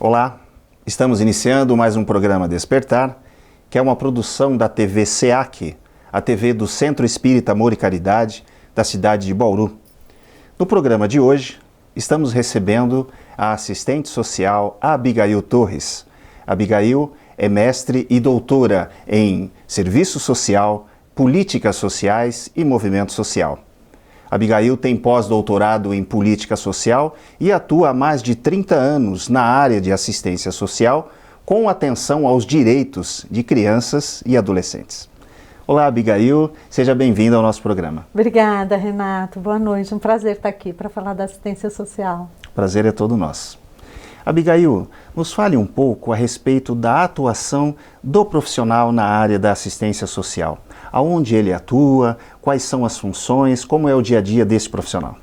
Olá, estamos iniciando mais um programa Despertar, que é uma produção da TV SEAC, a TV do Centro Espírita Amor e Caridade da cidade de Bauru. No programa de hoje, estamos recebendo a assistente social Abigail Torres. Abigail é mestre e doutora em Serviço Social, Políticas Sociais e Movimento Social. Abigail tem pós-doutorado em Política Social e atua há mais de 30 anos na área de assistência social, com atenção aos direitos de crianças e adolescentes. Olá, Abigail, seja bem-vinda ao nosso programa. Obrigada, Renato. Boa noite. Um prazer estar aqui para falar da assistência social. Prazer é todo nosso. Abigail, nos fale um pouco a respeito da atuação do profissional na área da assistência social. Aonde ele atua, quais são as funções, como é o dia a dia desse profissional?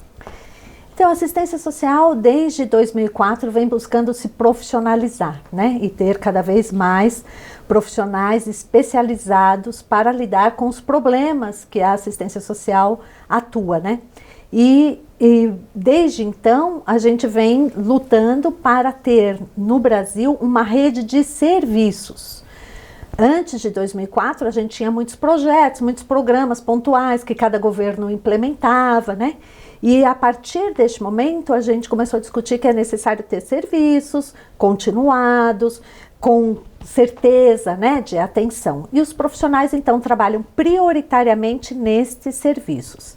Então, a assistência social, desde 2004, vem buscando se profissionalizar, né? E ter cada vez mais profissionais especializados para lidar com os problemas que a assistência social atua, né? E desde então, a gente vem lutando para ter no Brasil uma rede de serviços. Antes de 2004, a gente tinha muitos projetos, muitos programas pontuais que cada governo implementava, né? E a partir deste momento, a gente começou a discutir que é necessário ter serviços continuados, com certeza, né, de atenção. E os profissionais, então, trabalham prioritariamente nestes serviços.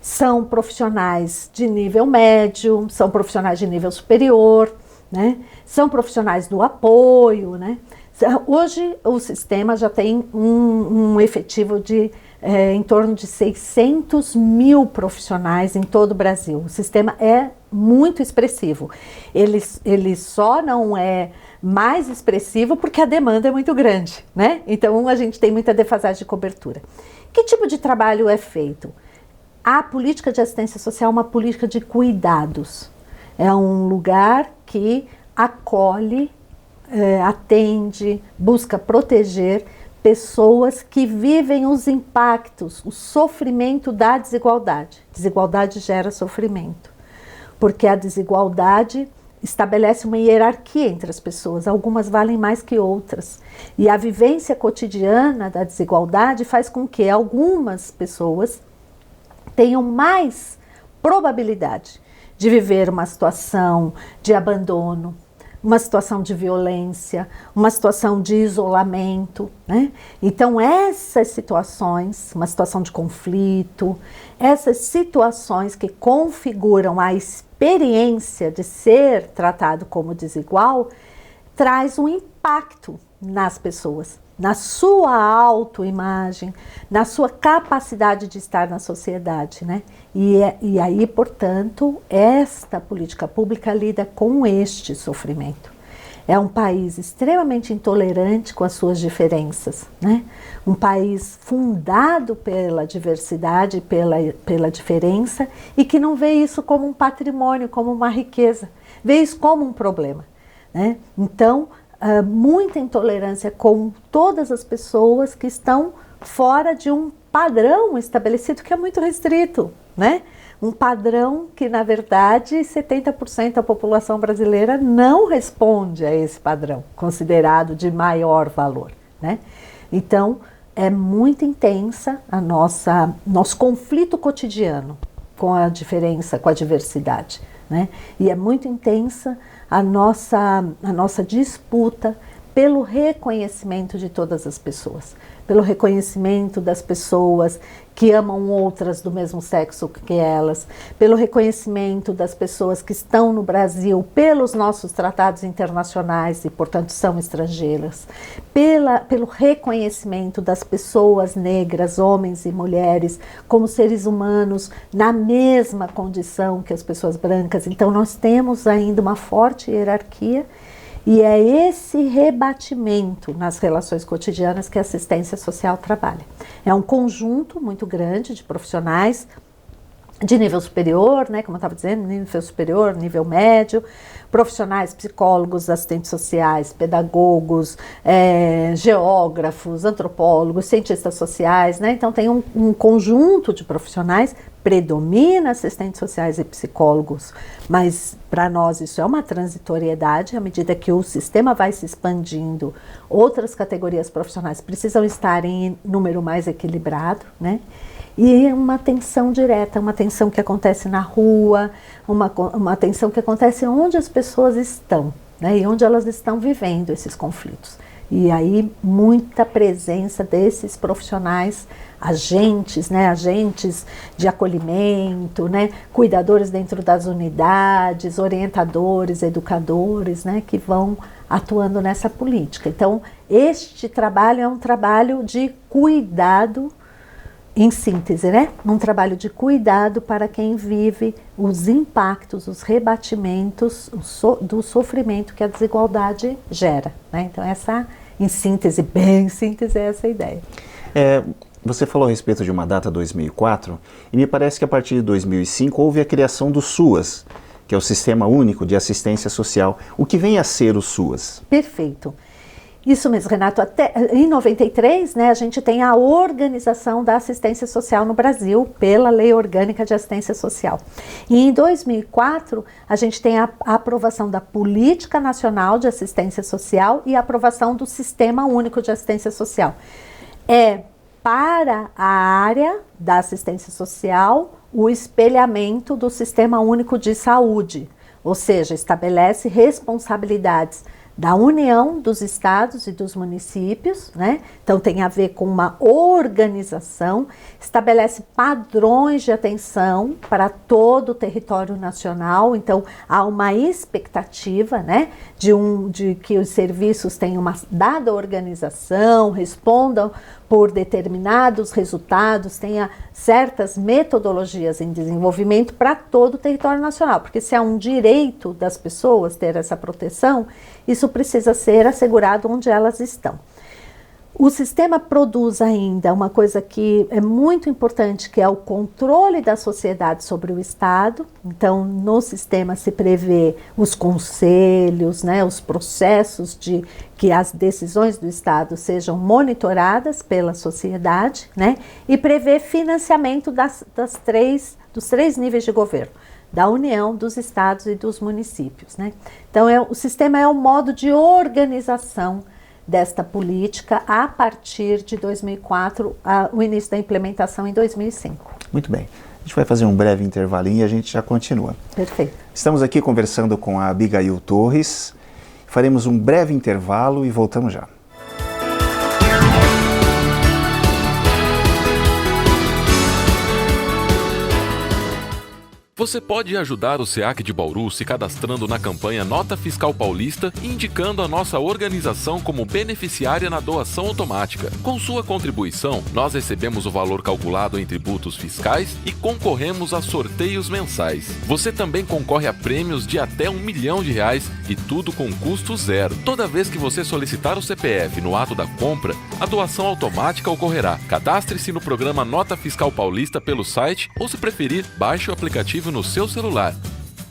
São profissionais de nível médio, são profissionais de nível superior, né? São profissionais do apoio, né? Hoje o sistema já tem um efetivo de em torno de 600 mil profissionais em todo o Brasil. O sistema é muito expressivo. Ele só não é mais expressivo porque a demanda é muito grande, né? Então a gente tem muita defasagem de cobertura. Que tipo de trabalho é feito? A política de assistência social é uma política de cuidados. É um lugar que acolhe, atende, busca proteger pessoas que vivem os impactos, o sofrimento da desigualdade. Desigualdade gera sofrimento, porque a desigualdade estabelece uma hierarquia entre as pessoas, algumas valem mais que outras. E a vivência cotidiana da desigualdade faz com que algumas pessoas tenham mais probabilidade de viver uma situação de abandono, uma situação de violência, uma situação de isolamento, né? Então essas situações, uma situação de conflito, essas situações que configuram a experiência de ser tratado como desigual, traz um impacto nas pessoas, na sua autoimagem, na sua capacidade de estar na sociedade, né? E aí, portanto, esta política pública lida com este sofrimento. É um país extremamente intolerante com as suas diferenças, né? Um país fundado pela diversidade, pela diferença, e que não vê isso como um patrimônio, como uma riqueza, vê isso como um problema, né? Então, muita intolerância com todas as pessoas que estão fora de um padrão estabelecido que é muito restrito, né? Um padrão que, na verdade, 70% da população brasileira não responde a esse padrão, considerado de maior valor, né? Então, é muito intensa nosso conflito cotidiano com a diferença, com a diversidade, né? E é muito intensa a nossa disputa pelo reconhecimento de todas as pessoas, pelo reconhecimento das pessoas que amam outras do mesmo sexo que elas, pelo reconhecimento das pessoas que estão no Brasil pelos nossos tratados internacionais e, portanto, são estrangeiras, pelo reconhecimento das pessoas negras, homens e mulheres, como seres humanos na mesma condição que as pessoas brancas. Então, nós temos ainda uma forte hierarquia. E é esse rebatimento nas relações cotidianas que a assistência social trabalha. É um conjunto muito grande de profissionais de nível superior, né, como eu estava dizendo, nível superior, nível médio, profissionais, psicólogos, assistentes sociais, pedagogos, geógrafos, antropólogos, cientistas sociais, né? Então tem um conjunto de profissionais predomina assistentes sociais e psicólogos, mas para nós isso é uma transitoriedade. À medida que o sistema vai se expandindo, outras categorias profissionais precisam estar em número mais equilibrado, né? E uma atenção direta, uma atenção que acontece na rua, uma atenção que acontece onde as pessoas estão, né? E onde elas estão vivendo esses conflitos. E aí muita presença desses profissionais, agentes, né, agentes de acolhimento, né, cuidadores dentro das unidades, orientadores, educadores, né, que vão atuando nessa política. Então, este trabalho é um trabalho de cuidado, em síntese, né, um trabalho de cuidado para quem vive os impactos, os rebatimentos do sofrimento que a desigualdade gera, né? Então, essa, em síntese, bem em síntese, é essa a ideia. Você falou a respeito de uma data 2004 e me parece que a partir de 2005 houve a criação do SUAS, que é o Sistema Único de Assistência Social. O que vem a ser o SUAS? Perfeito. Isso mesmo, Renato. Até em 93, né, a gente tem a organização da assistência social no Brasil pela Lei Orgânica de Assistência Social. E em 2004, a gente tem a aprovação da Política Nacional de Assistência Social e a aprovação do Sistema Único de Assistência Social. Para a área da assistência social, o espelhamento do Sistema Único de Saúde, ou seja, estabelece responsabilidades da União, dos estados e dos municípios, né? Então tem a ver com uma organização, estabelece padrões de atenção para todo o território nacional. Então há uma expectativa, né, de que os serviços tenham uma dada organização, respondam por determinados resultados, tenha certas metodologias em desenvolvimento para todo o território nacional, porque se é um direito das pessoas ter essa proteção, isso precisa ser assegurado onde elas estão. O sistema produz ainda uma coisa que é muito importante, que é o controle da sociedade sobre o Estado. Então, no sistema se prevê os conselhos, né, os processos de que as decisões do Estado sejam monitoradas pela sociedade, né, e prevê financiamento dos três níveis de governo, da União, dos estados e dos municípios, né? Então, o sistema é um modo de organização desta política a partir de 2004, o início da implementação em 2005. Muito bem. A gente vai fazer um breve intervalinho e a gente já continua. Perfeito. Estamos aqui conversando com a Abigail Torres. Faremos um breve intervalo e voltamos já. Você pode ajudar o SEAC de Bauru se cadastrando na campanha Nota Fiscal Paulista e indicando a nossa organização como beneficiária na doação automática. Com sua contribuição, nós recebemos o valor calculado em tributos fiscais e concorremos a sorteios mensais. Você também concorre a prêmios de até R$1 milhão e tudo com custo zero. Toda vez que você solicitar o CPF no ato da compra, a doação automática ocorrerá. Cadastre-se no programa Nota Fiscal Paulista pelo site ou, se preferir, baixe o aplicativo no seu celular.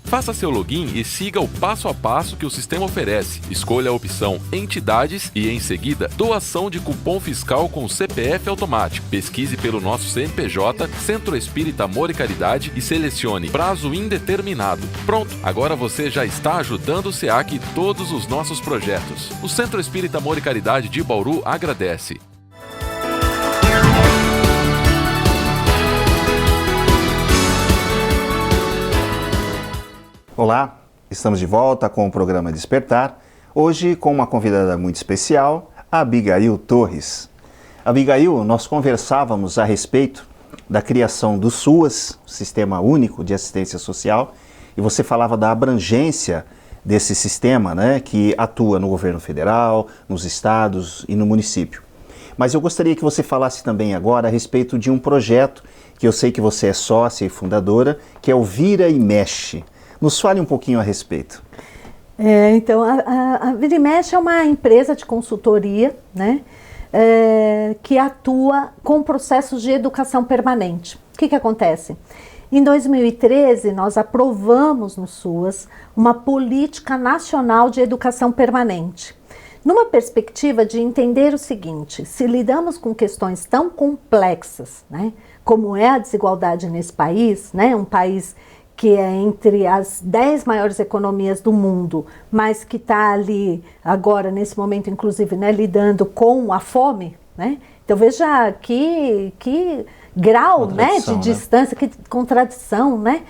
Faça seu login e siga o passo a passo que o sistema oferece. Escolha a opção Entidades e, em seguida, Doação de Cupom Fiscal com CPF Automático. Pesquise pelo nosso CNPJ, Centro Espírita Amor e Caridade, e selecione Prazo Indeterminado. Pronto, agora você já está ajudando o SEAC e todos os nossos projetos. O Centro Espírita Amor e Caridade de Bauru agradece. Olá, estamos de volta com o programa Despertar, hoje com uma convidada muito especial, a Abigail Torres. Abigail, nós conversávamos a respeito da criação do SUAS, Sistema Único de Assistência Social, e você falava da abrangência desse sistema, né, que atua no governo federal, nos estados e no município. Mas eu gostaria que você falasse também agora a respeito de um projeto que eu sei que você é sócia e fundadora, que é o Vira e Mexe. Nos fale um pouquinho a respeito. Então, a Vira e Mexe é uma empresa de consultoria, né, que atua com processos de educação permanente. O que acontece? Em 2013, nós aprovamos no SUAS uma política nacional de educação permanente. numa perspectiva de entender o seguinte: se lidamos com questões tão complexas, né, como é a desigualdade nesse país, né, um país que é entre as 10 maiores economias do mundo, mas que está ali agora, nesse momento, inclusive, né, lidando com a fome, né? Então veja que grau, né, de distância, que contradição, né,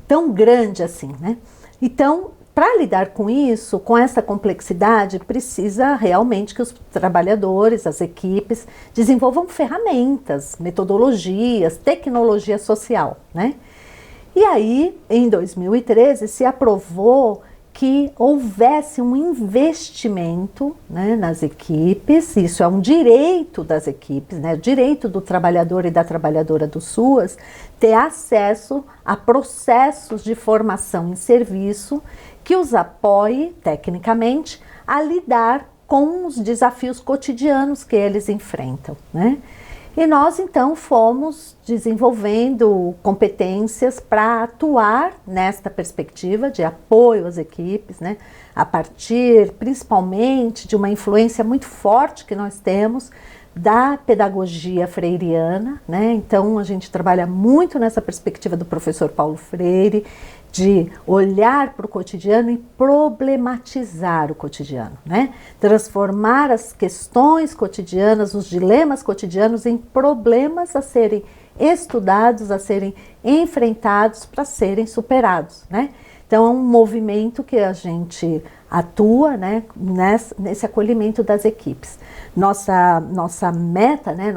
tão grande assim, né? Então, para lidar com isso, com essa complexidade, precisa realmente que os trabalhadores, as equipes, desenvolvam ferramentas, metodologias, tecnologia social, né? E aí, em 2013, se aprovou que houvesse um investimento, né, nas equipes. Isso é um direito das equipes, né, o direito do trabalhador e da trabalhadora do SUAS ter acesso a processos de formação em serviço que os apoie, tecnicamente, a lidar com os desafios cotidianos que eles enfrentam, né? E nós, então, fomos desenvolvendo competências para atuar nesta perspectiva de apoio às equipes, né? A partir, principalmente, de uma influência muito forte que nós temos da pedagogia freiriana, né? Então, a gente trabalha muito nessa perspectiva do professor Paulo Freire, de olhar para o cotidiano e problematizar o cotidiano, né? Transformar as questões cotidianas, os dilemas cotidianos em problemas a serem estudados, a serem enfrentados para serem superados, né? Então é um movimento que a gente atua, né, nesse acolhimento das equipes. Nossa meta, né,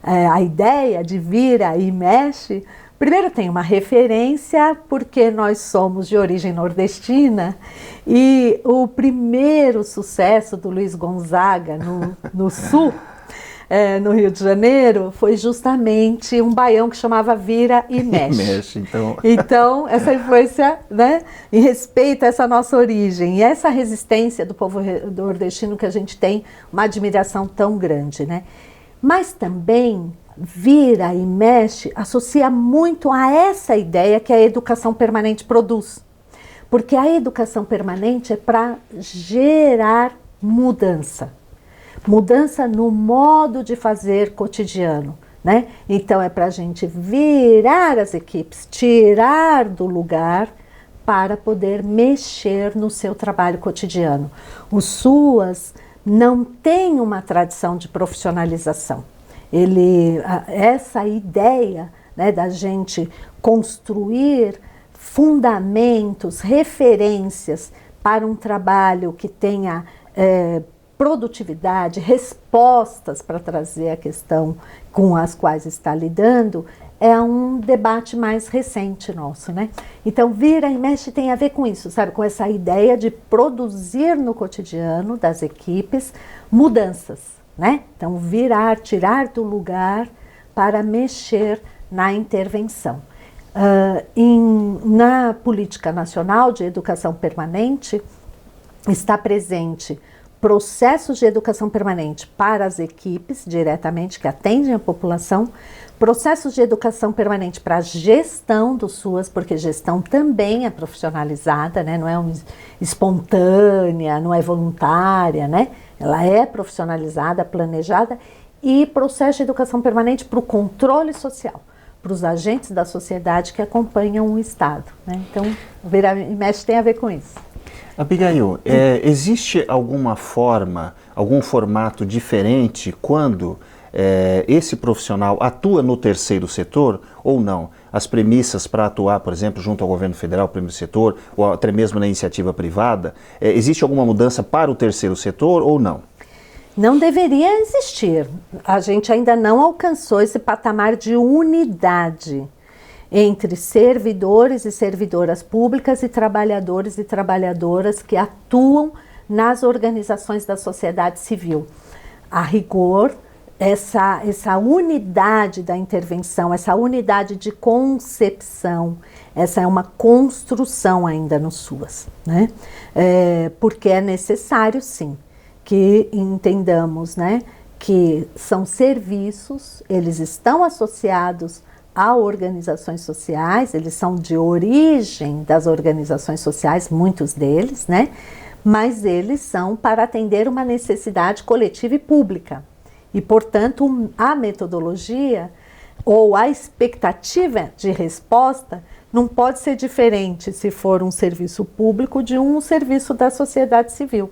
a ideia de Vira e Mexe, primeiro tem uma referência porque nós somos de origem nordestina e o primeiro sucesso do Luiz Gonzaga no Sul, no Rio de Janeiro, foi justamente um baião que chamava Vira e Mexe. Então, essa influência, né, em respeito a essa nossa origem e essa resistência do povo nordestino que a gente tem uma admiração tão grande, né? Mas também Vira e Mexe associa muito a essa ideia que a educação permanente produz. Porque a educação permanente é para gerar mudança. Mudança no modo de fazer cotidiano, né? Então é para a gente virar as equipes, tirar do lugar para poder mexer no seu trabalho cotidiano. O SUAS não tem uma tradição de profissionalização. Essa ideia, né, da gente construir fundamentos, referências para um trabalho que tenha produtividade, respostas para trazer a questão com as quais está lidando, é um debate mais recente nosso, né? Então, Vira e Mexe tem a ver com isso, sabe? Com essa ideia de produzir no cotidiano das equipes mudanças, né? Então, virar, tirar do lugar para mexer na intervenção. Na política nacional de educação permanente, está presente processos de educação permanente para as equipes diretamente, que atendem a população, processos de educação permanente para a gestão do SUAS, porque gestão também é profissionalizada, né? Não é espontânea, não é voluntária, né? Ela é profissionalizada, planejada, e processo de educação permanente para o controle social, para os agentes da sociedade que acompanham o Estado, né? Então, o Vira e Mexe tem a ver com isso. Abigail, existe alguma forma, algum formato diferente quando esse profissional atua no terceiro setor ou não? As premissas para atuar, por exemplo, junto ao governo federal, primeiro setor, ou até mesmo na iniciativa privada, existe alguma mudança para o terceiro setor ou não? Não deveria existir. A gente ainda não alcançou esse patamar de unidade entre servidores e servidoras públicas e trabalhadoras que atuam nas organizações da sociedade civil. A rigor, essa unidade da intervenção, essa unidade de concepção, essa é uma construção ainda no SUAS, né? Porque é necessário, sim, que entendamos, né, que são serviços, eles estão associados a organizações sociais, eles são de origem das organizações sociais, muitos deles, né? mas eles são para atender uma necessidade coletiva e pública. E, portanto, a metodologia ou a expectativa de resposta não pode ser diferente se for um serviço público de um serviço da sociedade civil,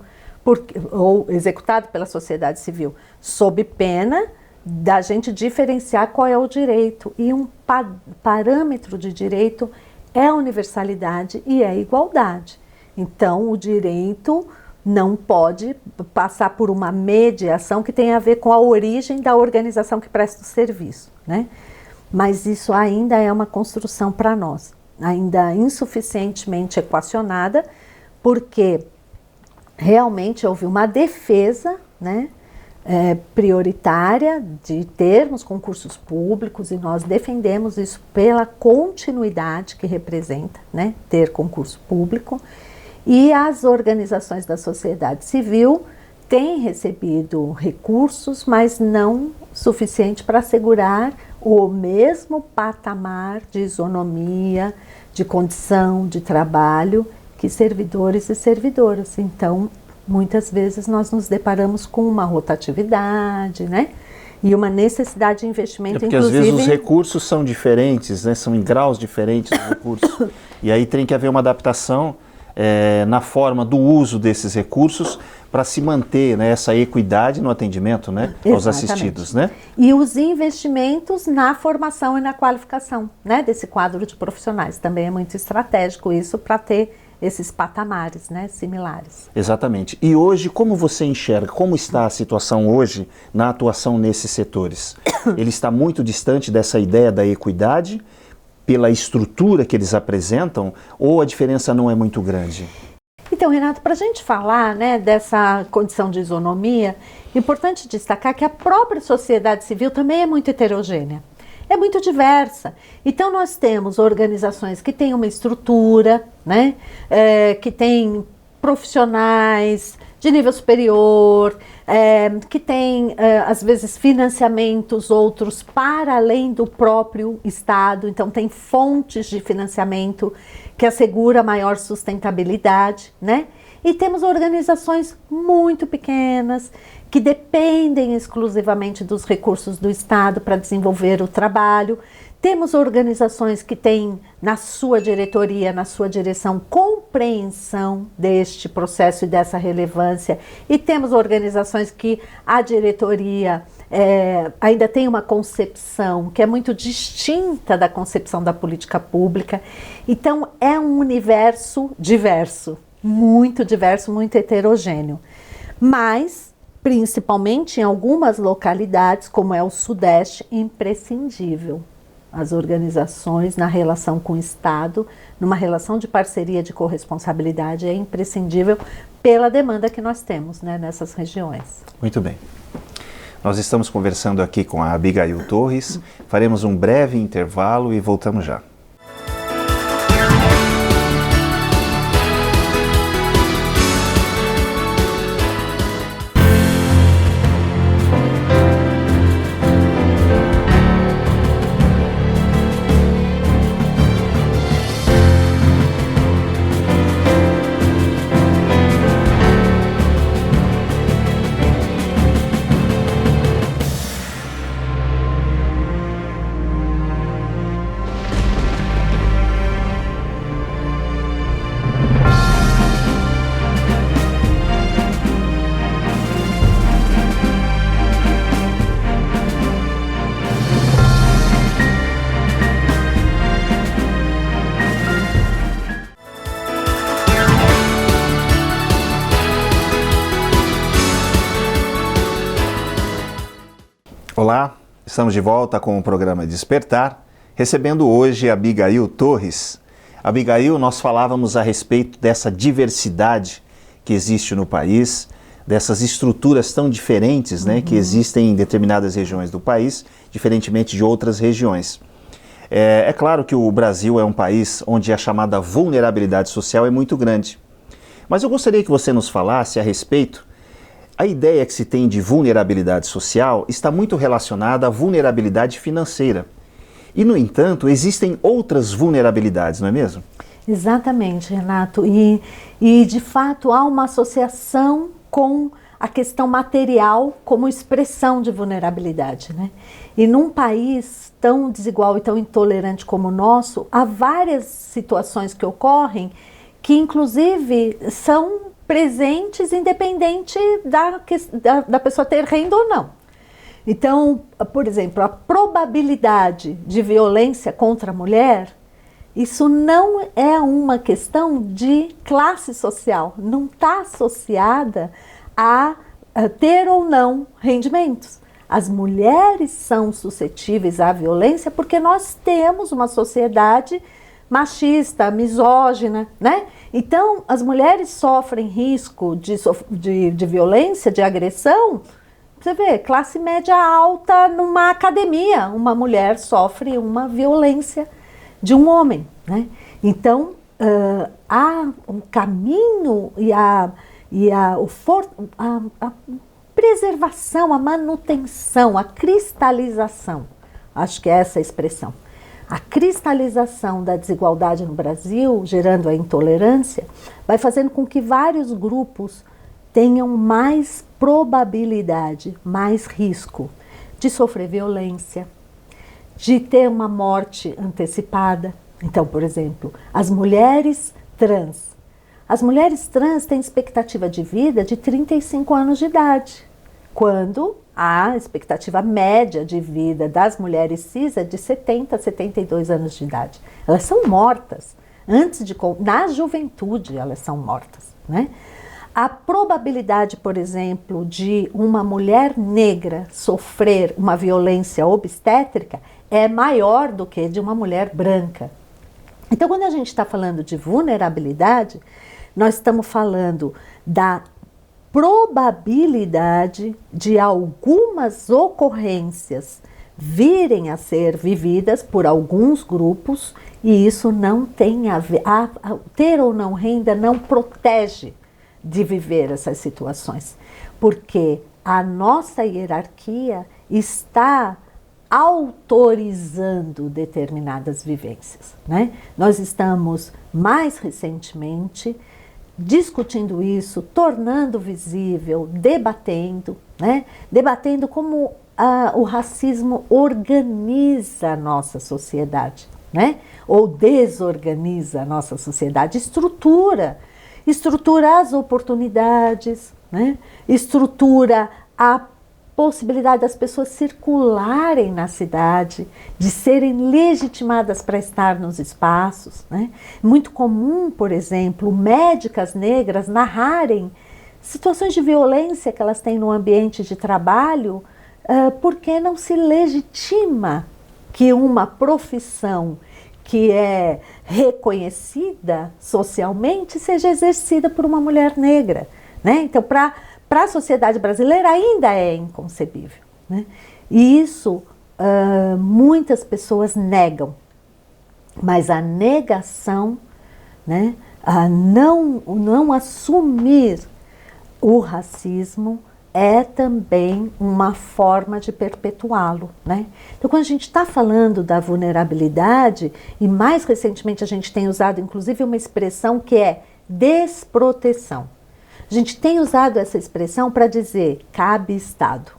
ou executado pela sociedade civil, sob pena da gente diferenciar qual é o direito. E um parâmetro de direito é a universalidade e é a igualdade. Então, o direito não pode passar por uma mediação que tenha a ver com a origem da organização que presta o serviço, né? Mas isso ainda é uma construção para nós, ainda insuficientemente equacionada, porque realmente houve uma defesa, né, prioritária de termos concursos públicos, e nós defendemos isso pela continuidade que representa, né, ter concurso público. E as organizações da sociedade civil têm recebido recursos, mas não suficiente para assegurar o mesmo patamar de isonomia, de condição de trabalho que servidores e servidoras. Então, muitas vezes nós nos deparamos com uma rotatividade, né? E uma necessidade de investimento, porque inclusive, às vezes os recursos são diferentes, né? São em graus diferentes os recursos. E aí tem que haver uma adaptação na forma do uso desses recursos para se manter, né, essa equidade no atendimento, né, aos assistidos, né? E os investimentos na formação e na qualificação, né, desse quadro de profissionais. Também é muito estratégico isso para ter esses patamares, né, similares. Exatamente. E hoje, como você enxerga, como está a situação hoje na atuação nesses setores? Ele está muito distante dessa ideia da equidade pela estrutura que eles apresentam, ou a diferença não é muito grande? Então, Renato, para a gente falar, né, dessa condição de isonomia, é importante destacar que a própria sociedade civil também é muito heterogênea, é muito diversa. Então, nós temos organizações que têm uma estrutura, né, que têm profissionais de nível superior, que tem, às vezes, financiamentos outros para além do próprio Estado. Então, tem fontes de financiamento que assegura maior sustentabilidade, né? E temos organizações muito pequenas, que dependem exclusivamente dos recursos do Estado para desenvolver o trabalho. Temos organizações que têm na sua diretoria, na sua direção, compreensão deste processo e dessa relevância. E temos organizações que a diretoria ainda tem uma concepção que é muito distinta da concepção da política pública. Então, é um universo diverso, muito heterogêneo. Mas, principalmente em algumas localidades, como é o Sudeste, imprescindível. As organizações na relação com o Estado, numa relação de parceria, de corresponsabilidade, é imprescindível pela demanda que nós temos, né, nessas regiões. Muito bem. Nós estamos conversando aqui com a Abigail Torres, faremos um breve intervalo e voltamos já. Olá, estamos de volta com o programa Despertar, recebendo hoje a Abigail Torres. Abigail, nós falávamos a respeito dessa diversidade que existe no país, dessas estruturas tão diferentes, né, que existem em determinadas regiões do país, diferentemente de outras regiões. É claro que o Brasil é um país onde a chamada vulnerabilidade social é muito grande. Mas eu gostaria que você nos falasse a respeito. A ideia que se tem de vulnerabilidade social está muito relacionada à vulnerabilidade financeira. E, no entanto, existem outras vulnerabilidades, não é mesmo? Exatamente, Renato. E de fato há uma associação com a questão material como expressão de vulnerabilidade, né? E num país tão desigual e tão intolerante como o nosso, há várias situações que ocorrem que inclusive são presentes independente da pessoa ter renda ou não. Então, por exemplo, a probabilidade de violência contra a mulher, isso não é uma questão de classe social, não está associada a ter ou não rendimentos. As mulheres são suscetíveis à violência porque nós temos uma sociedade machista, misógina, né? Então, as mulheres sofrem risco de violência, de agressão. Você vê, classe média alta numa academia, uma mulher sofre uma violência de um homem, né? Então, há um caminho e a preservação, a manutenção, a cristalização, acho que é essa a expressão. A cristalização da desigualdade no Brasil, gerando a intolerância, vai fazendo com que vários grupos tenham mais probabilidade, mais risco de sofrer violência, de ter uma morte antecipada. Então, por exemplo, as mulheres trans. As mulheres trans têm expectativa de vida de 35 anos de idade, quando a expectativa média de vida das mulheres cis é de 70 a 72 anos de idade. Elas são mortas, na juventude elas são mortas, né? A probabilidade, por exemplo, de uma mulher negra sofrer uma violência obstétrica é maior do que de uma mulher branca. Então, quando a gente está falando de vulnerabilidade, nós estamos falando da probabilidade de algumas ocorrências virem a ser vividas por alguns grupos, e isso não tem a ver, ter ou não renda não protege de viver essas situações, porque a nossa hierarquia está autorizando determinadas vivências, né? Nós estamos mais recentemente discutindo isso, tornando visível, debatendo, né? Debatendo como o racismo organiza a nossa sociedade, né? Ou desorganiza a nossa sociedade, estrutura as oportunidades, né? Estrutura a possibilidade das pessoas circularem na cidade, de serem legitimadas para estar nos espaços, né? Muito comum, por exemplo, médicas negras narrarem situações de violência que elas têm no ambiente de trabalho, porque não se legitima que uma profissão que é reconhecida socialmente seja exercida por uma mulher negra, né? Então, para a sociedade brasileira ainda é inconcebível, né? E isso muitas pessoas negam, mas a negação, né, a não assumir o racismo é também uma forma de perpetuá-lo, né? Então, quando a gente está falando da vulnerabilidade, e mais recentemente a gente tem usado inclusive uma expressão que é desproteção. A gente tem usado essa expressão para dizer cabe Estado,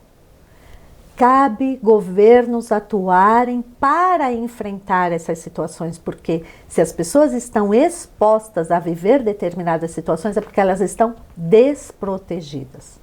cabe governos atuarem para enfrentar essas situações, porque se as pessoas estão expostas a viver determinadas situações é porque elas estão desprotegidas.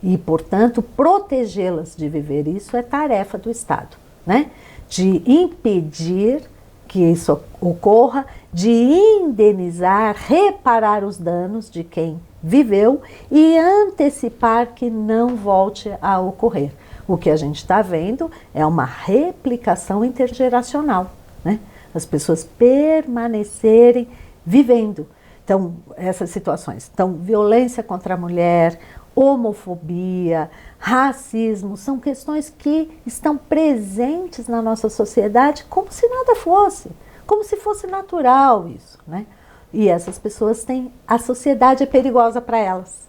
E, portanto, protegê-las de viver isso é tarefa do Estado, né? De impedir que isso ocorra, de indenizar, reparar os danos de quem viveu e antecipar que não volte a ocorrer. O que a gente está vendo é uma replicação intergeracional, né? As pessoas permanecerem vivendo. Então, essas situações. Então, violência contra a mulher, homofobia, racismo, são questões que estão presentes na nossa sociedade como se nada fosse, como se fosse natural isso, né? E essas pessoas têm, a sociedade é perigosa para elas.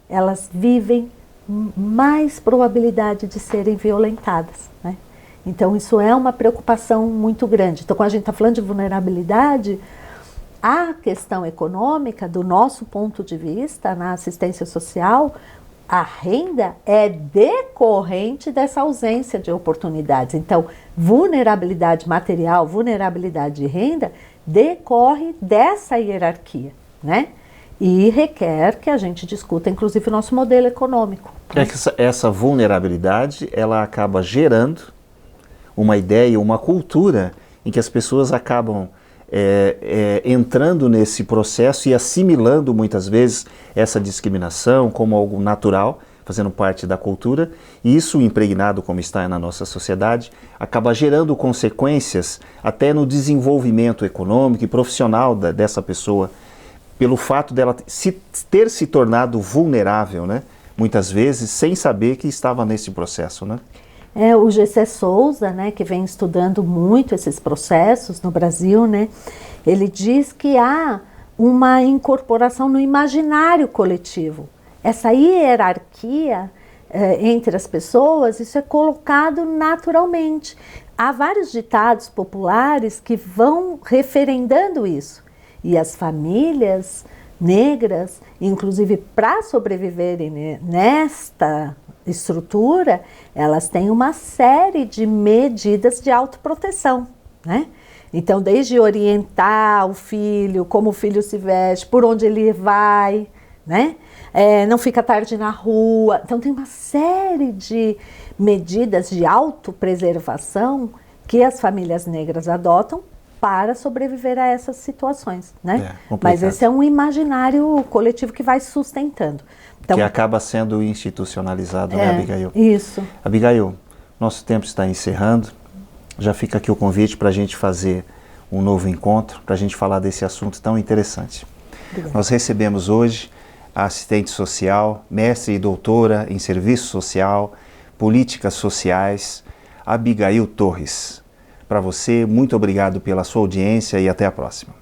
Elas vivem mais probabilidade de serem violentadas, né? Então isso é uma preocupação muito grande. Então quando a gente está falando de vulnerabilidade, A questão econômica, do nosso ponto de vista, na assistência social, a renda é decorrente dessa ausência de oportunidades. Então, vulnerabilidade material, vulnerabilidade de renda, decorre dessa hierarquia, né? E requer que a gente discuta, inclusive, o nosso modelo econômico. É que essa vulnerabilidade, ela acaba gerando uma ideia, uma cultura em que as pessoas acabam entrando nesse processo e assimilando muitas vezes essa discriminação como algo natural, fazendo parte da cultura, e isso, impregnado como está na nossa sociedade, acaba gerando consequências até no desenvolvimento econômico e profissional dessa pessoa, pelo fato dela ter se tornado vulnerável, né? Muitas vezes sem saber que estava nesse processo, né? O G.C. Souza, né, que vem estudando muito esses processos no Brasil, né, ele diz que há uma incorporação no imaginário coletivo. Essa hierarquia entre as pessoas, isso é colocado naturalmente. Há vários ditados populares que vão referendando isso. E as famílias negras, inclusive para sobreviverem nesta estrutura, elas têm uma série de medidas de autoproteção, né? Então, desde orientar o filho, como o filho se veste, por onde ele vai, né? Não fica tarde na rua. Então, tem uma série de medidas de autopreservação que as famílias negras adotam para sobreviver a essas situações, né? Mas esse é um imaginário coletivo que vai sustentando. Então, que acaba sendo institucionalizado, né, Abigail? Isso. Abigail, nosso tempo está encerrando. Já fica aqui o convite para a gente fazer um novo encontro, para a gente falar desse assunto tão interessante. Obrigada. Nós recebemos hoje a assistente social, mestre e doutora em serviço social, políticas sociais, Abigail Torres. Para você, muito obrigado pela sua audiência e até a próxima.